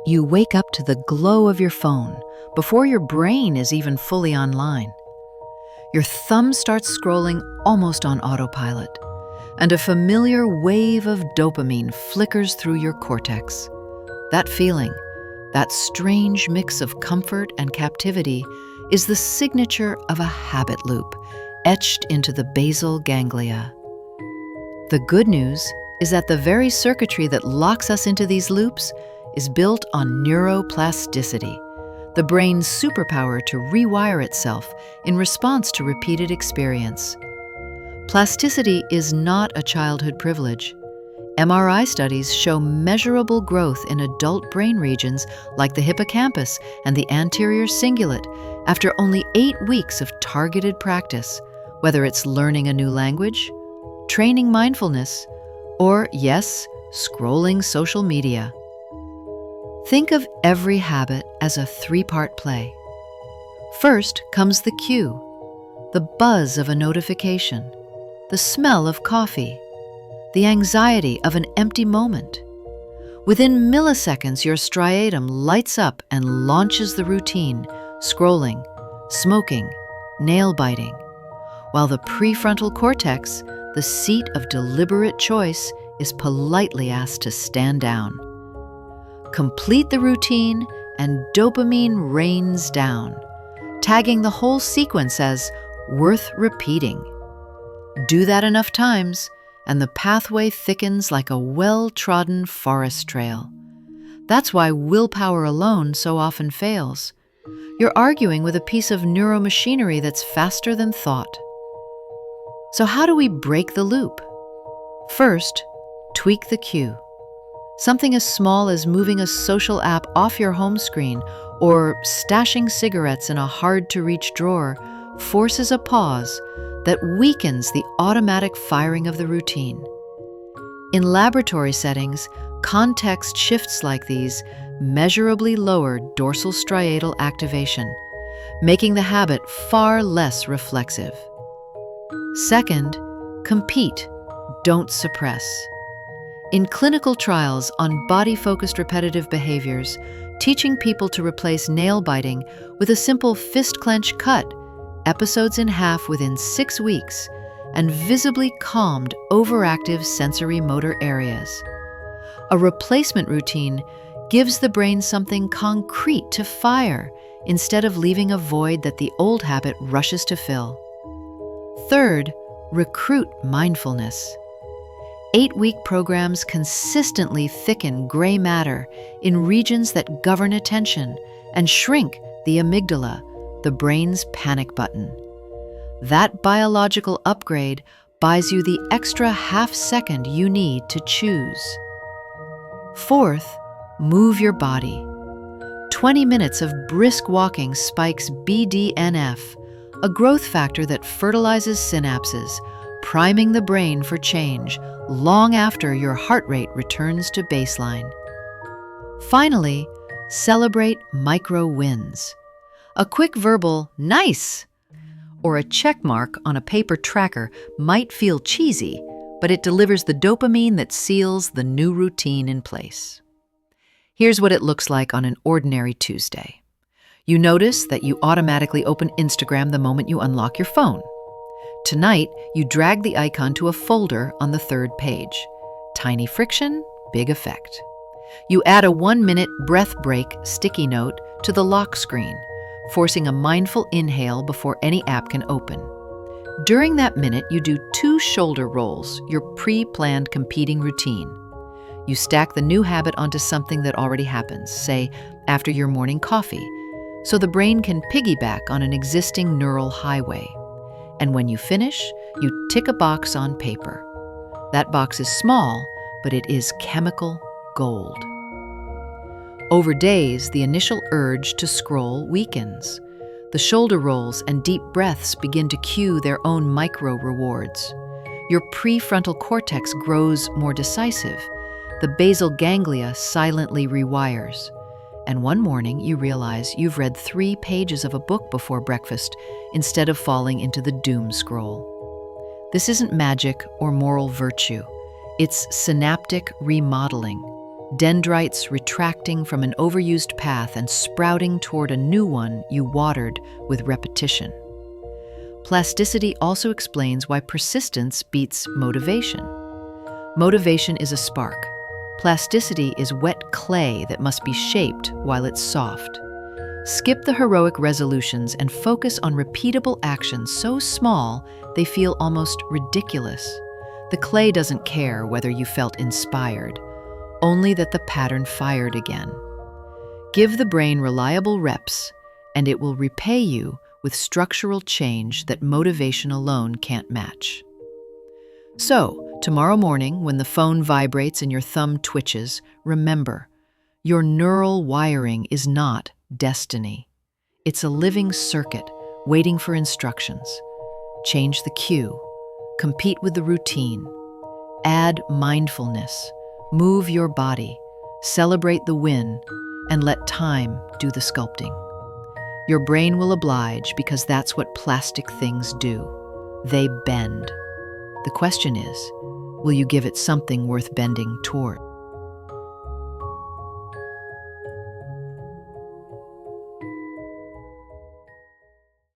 You wake up to the glow of your phone before your brain is even fully online. Your thumb starts scrolling almost on autopilot, and a familiar wave of dopamine flickers through your cortex. That feeling, that strange mix of comfort and captivity, is the signature of a habit loop etched into the basal ganglia. The good news is that the very circuitry that locks us into these loops is built on neuroplasticity, the brain's superpower to rewire itself in response to repeated experience. Plasticity is not a childhood privilege. MRI studies show measurable growth in adult brain regions like the hippocampus and the anterior cingulate after only 8 weeks of targeted practice, whether it's learning a new language, training mindfulness, or, yes, scrolling social media. Think of every habit as a 3-part play. First comes the cue, the buzz of a notification, the smell of coffee, the anxiety of an empty moment. Within milliseconds, your striatum lights up and launches the routine, scrolling, smoking, nail-biting, while the prefrontal cortex, the seat of deliberate choice, is politely asked to stand down. Complete the routine and dopamine rains down, tagging the whole sequence as worth repeating. Do that enough times, and the pathway thickens like a well-trodden forest trail. That's why willpower alone so often fails. You're arguing with a piece of neuromachinery that's faster than thought. So how do we break the loop? First, tweak the cue. Something as small as moving a social app off your home screen or stashing cigarettes in a hard-to-reach drawer forces a pause that weakens the automatic firing of the routine. In laboratory settings, context shifts like these measurably lower dorsal striatal activation, making the habit far less reflexive. Second, compete, don't suppress. In clinical trials on body-focused repetitive behaviors, teaching people to replace nail-biting with a simple fist-clench cut episodes in half within 6 weeks and visibly calmed overactive sensory motor areas. A replacement routine gives the brain something concrete to fire instead of leaving a void that the old habit rushes to fill. Third, recruit mindfulness. 8-week programs consistently thicken gray matter in regions that govern attention and shrink the amygdala, the brain's panic button. That biological upgrade buys you the extra half-second you need to choose. Fourth, move your body. 20 minutes of brisk walking spikes BDNF, a growth factor that fertilizes synapses, priming the brain for change long after your heart rate returns to baseline. Finally, celebrate micro wins. A quick verbal "nice" or a check mark on a paper tracker might feel cheesy, but it delivers the dopamine that seals the new routine in place. Here's what it looks like on an ordinary Tuesday. You notice that you automatically open Instagram the moment you unlock your phone. Tonight, you drag the icon to a folder on the 3rd page. Tiny friction, big effect. You add a 1-minute breath break sticky note to the lock screen, forcing a mindful inhale before any app can open. During that minute, you do 2 shoulder rolls, your pre-planned competing routine. You stack the new habit onto something that already happens, say, after your morning coffee, so the brain can piggyback on an existing neural highway. And when you finish, you tick a box on paper. That box is small, but it is chemical gold. Over days, the initial urge to scroll weakens. The shoulder rolls and deep breaths begin to cue their own micro-rewards. Your prefrontal cortex grows more decisive. The basal ganglia silently rewires. And one morning, you realize you've read 3 pages of a book before breakfast instead of falling into the doom scroll. This isn't magic or moral virtue. It's synaptic remodeling. dendrites retracting from an overused path and sprouting toward a new one you watered with repetition. Plasticity also explains why persistence beats motivation. Motivation is a spark. Plasticity is wet clay that must be shaped while it's soft. Skip the heroic resolutions and focus on repeatable actions so small they feel almost ridiculous. The clay doesn't care whether you felt inspired, only that the pattern fired again. Give the brain reliable reps, and it will repay you with structural change that motivation alone can't match. So, tomorrow morning, when the phone vibrates and your thumb twitches, remember, your neural wiring is not destiny. It's a living circuit waiting for instructions. Change the cue, compete with the routine, add mindfulness, move your body, celebrate the win, and let time do the sculpting. Your brain will oblige because that's what plastic things do. They bend. The question is, will you give it something worth bending toward?